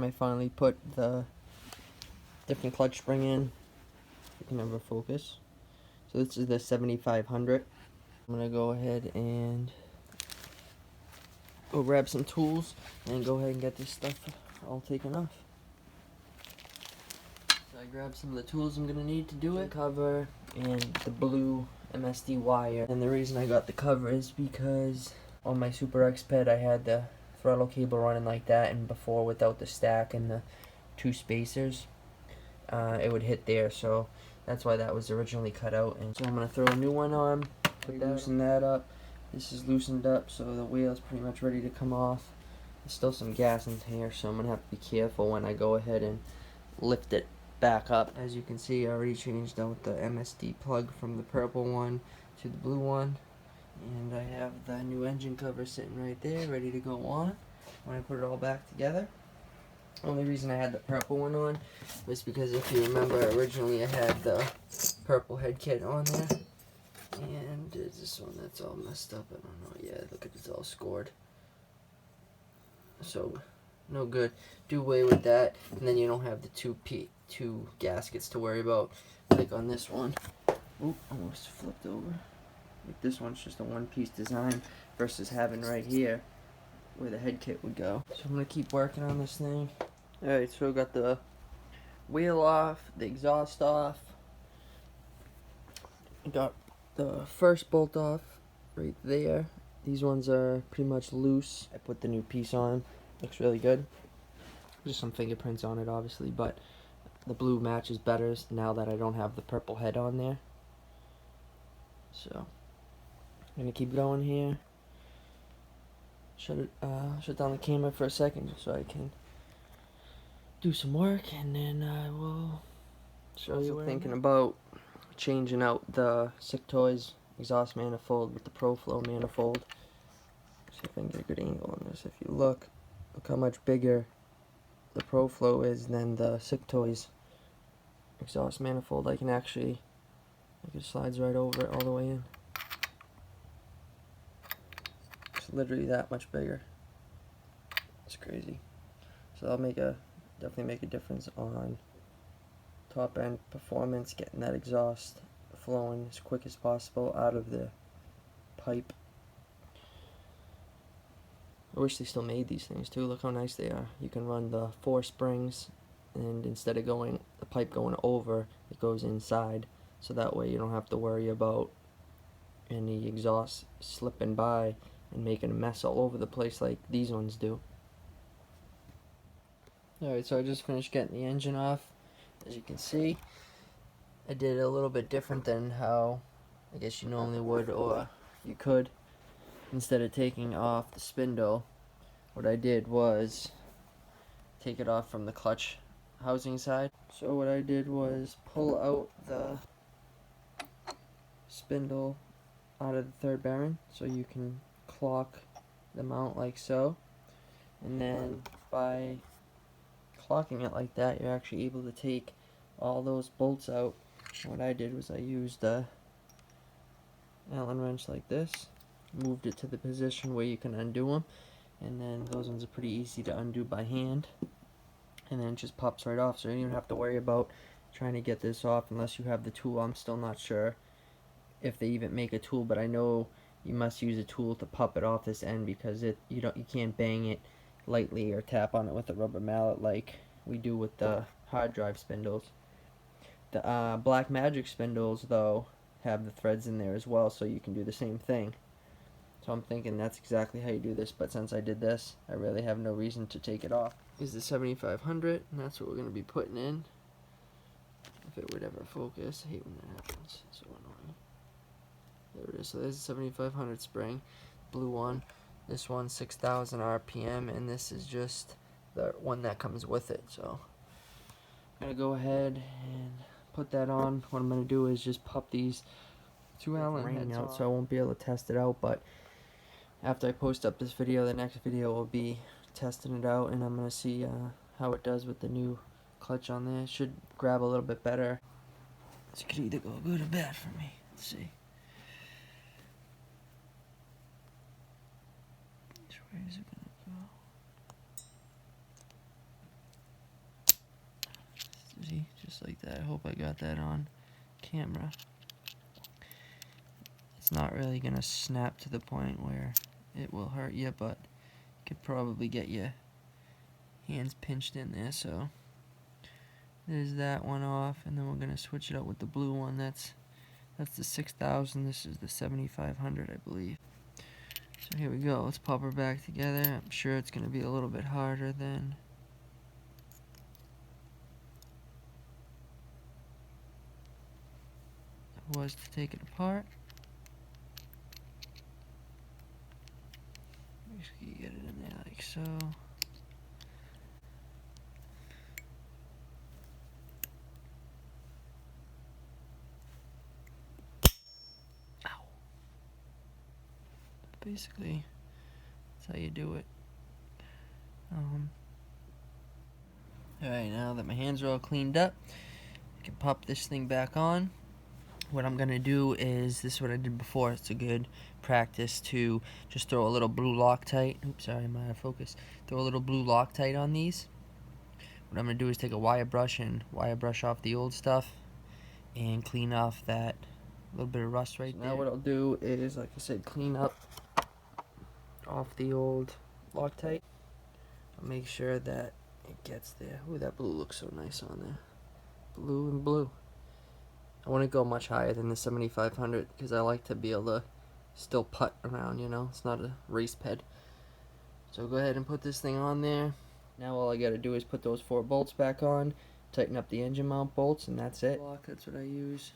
time I finally put the different clutch spring in. You can never focus. So this is the 7500. I'm gonna go ahead and go grab some tools and go ahead and get this stuff all taken off. So I grabbed some of the tools I'm gonna need to do it. Cover and the blue MSD wire. And the reason I got the cover is because on my Super X-Ped I had the throttle cable running like that, and before without the stack and the two spacers, it would hit there, so that's why that was originally cut out. And so I'm gonna throw a new one on, loosen that up. This is loosened up, so the wheel's pretty much ready to come off. There's still some gas in here, so I'm gonna have to be careful when I go ahead and lift it back up. As you can see, I already changed out the MSD plug from the purple one to the blue one, and I have the new engine cover sitting right there ready to go on when I put it all back together. Only reason I had the purple one on was because, if you remember, originally I had the purple head kit on there, and there's this one that's all messed up. I don't know. Yeah, look at it's all scored. So no good. Do away with that, and then you don't have the two gaskets to worry about, like on this one. Oop, almost flipped over. Like this one's just a one-piece design versus having right here where the head kit would go. So I'm gonna keep working on this thing. Alright, so I got the wheel off, the exhaust off. I got the first bolt off right there. These ones are pretty much loose. I put the new piece on. Looks really good. Just some fingerprints on it, obviously, but the blue matches better now that I don't have the purple head on there. So I'm gonna keep going here. Shut down the camera for a second just so I can do some work, and then I will show you. Also thinking about changing out the Sick Toys exhaust manifold with the ProFlow manifold. See if I can get a good angle on this. If you look how much bigger the ProFlow is than the Sick Toys exhaust manifold. I can actually, it slides right over it all the way in. It's literally that much bigger. It's crazy. So that'll definitely make a difference on top end performance, getting that exhaust flowing as quick as possible out of the pipe. I wish they still made these things too. Look how nice they are. You can run the 4 springs, and instead of the pipe going over, it goes inside, so that way you don't have to worry about any exhaust slipping by and making a mess all over the place like these ones do. Alright, so I just finished getting the engine off. As you can see, I did it a little bit different than how I guess you normally would, or you could. Instead of taking off the spindle, what I did was take it off from the clutch housing side. So what I did was pull out the spindle out of the third bearing so you can clock the mount like so, and then by clocking it like that, you're actually able to take all those bolts out. What I did was I used a Allen wrench like this, moved it to the position where you can undo them, and then those ones are pretty easy to undo by hand, and then it just pops right off, so you don't even have to worry about trying to get this off unless you have the tool. I'm still not sure if they even make a tool, but I know you must use a tool to pop it off this end, because you can't bang it lightly or tap on it with a rubber mallet like we do with the hard drive spindles. The Black Magic spindles, though, have the threads in there as well, so you can do the same thing. So I'm thinking that's exactly how you do this, but since I did this, I really have no reason to take it off. This is the 7500, and that's what we're going to be putting in. If it would ever focus. I hate when that happens. It's so annoying. There it is. So there's the 7500 spring. Blue one. This one's 6,000 RPM, and this is just the one that comes with it. So I'm going to go ahead and put that on. What I'm going to do is just pop these 2 Allen heads out, so I won't be able to test it out, but after I post up this video, the next video will be testing it out, and I'm going to see how it does with the new clutch on there. It should grab a little bit better. This could either go good or bad for me. Let's see. Which way is it going to go? just like that. I hope I got that on camera. It's not really gonna snap to the point where it will hurt you, but it could probably get your hands pinched in there. So there's that one off, and then we're gonna switch it out with the blue one. That's the 6000. This is the 7500, I believe. So here we go. Let's pop her back together. I'm sure it's gonna be a little bit harder than it was to take it apart. Basically, get it in there like so. Ow. Basically, that's how you do it. Alright, now that my hands are all cleaned up, I can pop this thing back on. What I'm gonna do is, this is what I did before. It's a good practice to just throw a little blue Loctite. Oops, sorry, I'm out of focus. Throw a little blue Loctite on these. What I'm gonna do is take a wire brush and wire brush off the old stuff and clean off that little bit of rust right there. Now what I'll do is, like I said, clean up off the old Loctite. I'll make sure that it gets there. Ooh, that blue looks so nice on there. Blue and blue. I want to go much higher than the 7500 because I like to be able to still putt around, you know. It's not a race ped. So go ahead and put this thing on there. Now all I got to do is put those 4 bolts back on, tighten up the engine mount bolts, and that's it. That's what I use.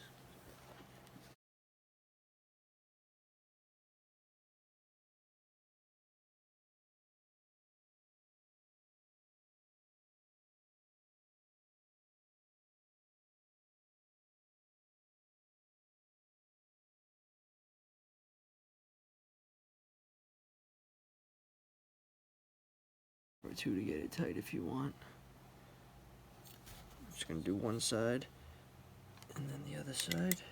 Or 2 to get it tight if you want. I'm just going to do one side and then the other side.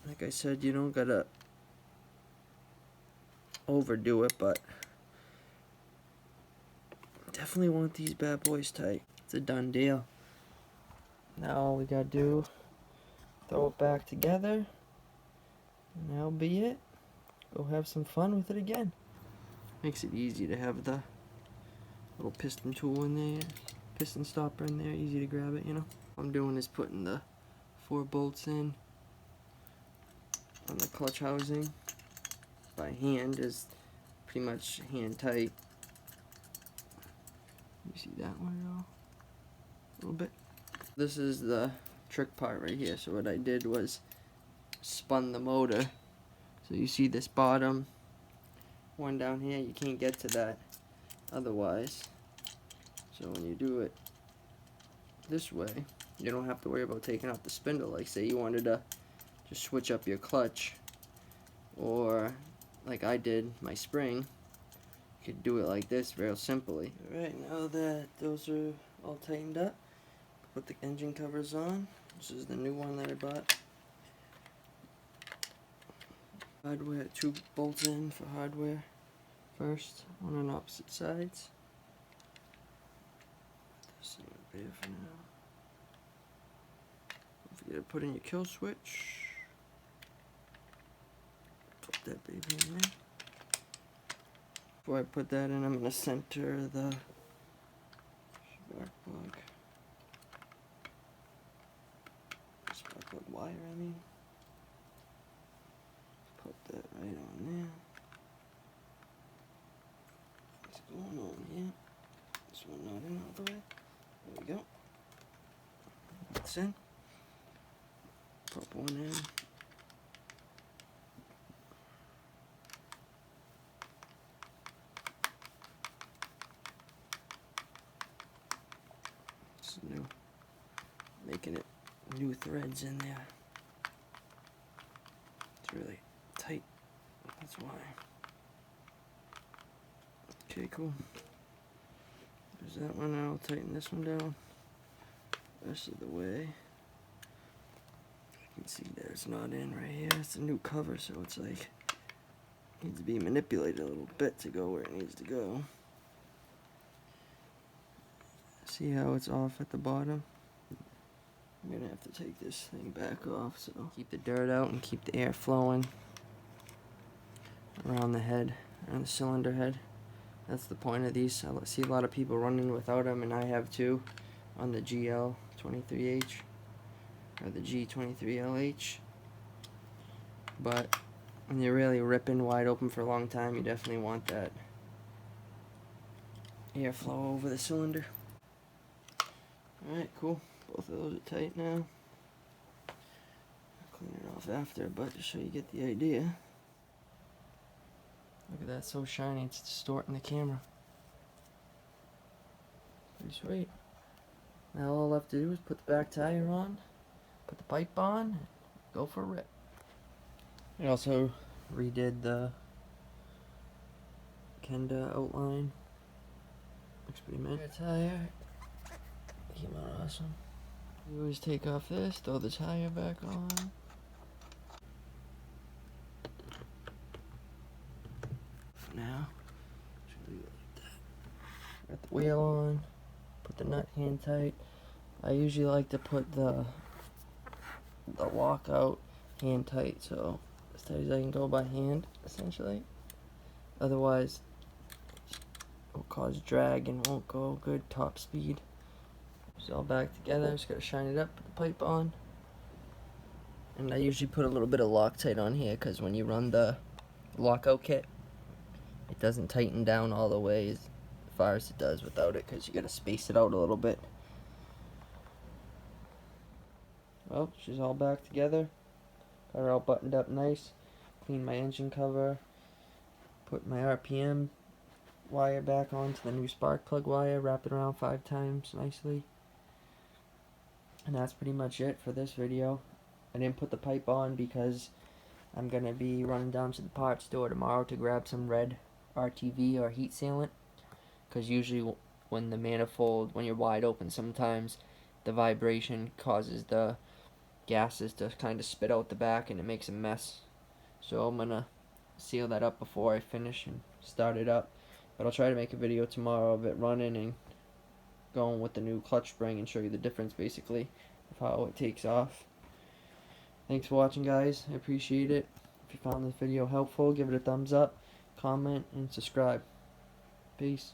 Like I said, you don't gotta overdo it, but definitely want these bad boys tight. It's a done deal. Now all we gotta do, throw it back together, and that'll be it. Go have some fun with it again. Makes it easy to have the little piston tool in there, piston stopper in there, easy to grab it, you know. What I'm doing is putting the 4 bolts in on the clutch housing by hand, is pretty much hand tight. You see that one at all? A little bit. This is the trick part right here. So what I did was spun the motor. So you see this bottom one down here, you can't get to that otherwise. So when you do it this way, you don't have to worry about taking out the spindle. Like say you wanted to just switch up your clutch, or like I did my spring, you could do it like this real simply. Alright, now that those are all tightened up, put the engine covers on. This is the new one that I bought. Hardware, 2 bolts in for hardware first, one on opposite sides. Put this thing up here for now. Don't forget to put in your kill switch. Put that baby in there. Before I put that in, I'm going to center the spark plug. Spark plug wire, I mean. Put that right on there. What's going on here? This one not in all the way. There we go. That's in. Pop one in. It's new. Making it new threads in there. It's really tight. That's why. Okay, cool. There's that one. I'll tighten this one down. Rest of the way. You can see there's not in right here. It's a new cover, so it's like needs to be manipulated a little bit to go where it needs to go. See how it's off at the bottom? I'm gonna have to take this thing back off, so keep the dirt out and keep the air flowing around the head, around the cylinder head. That's the point of these. I see a lot of people running without them, and I have too, on the GL23H or the G23LH. But when you're really ripping wide open for a long time, you definitely want that airflow over the cylinder. Alright, cool. Both of those are tight now. I'll clean it off after, but just so you get the idea. Look at that, so shiny, it's distorting the camera. Pretty sweet. Now all left to do is put the back tire on, put the pipe on, and go for a rip. I also redid the Kenda outline. Looks pretty mint. Tire. Came out awesome. You always take off this, throw the tire back on. For now, just leave it like that. Got the wheel on. Put the nut hand tight. I usually like to put the lockout hand tight, so as tight as I can go by hand, essentially. Otherwise, it'll cause drag and won't go good top speed. It's all back together. Just gotta shine it up, put the pipe on. And I usually put a little bit of Loctite on here because when you run the lockout kit, it doesn't tighten down all the way as far as it does without it, because you gotta space it out a little bit. Well, she's all back together. Got her all buttoned up nice. Cleaned my engine cover. Put my RPM wire back onto the new spark plug wire. Wrap it around 5 times nicely. And that's pretty much it for this video. I didn't put the pipe on because I'm going to be running down to the parts store tomorrow to grab some red RTV or heat sealant. Because usually when the manifold, when you're wide open, sometimes the vibration causes the gases to kind of spit out the back and it makes a mess. So I'm going to seal that up before I finish and start it up. But I'll try to make a video tomorrow of it running and going with the new clutch spring and show you the difference basically of how it takes off. Thanks for watching, guys. I appreciate it. If you found this video helpful, give it a thumbs up, comment, and subscribe. Peace.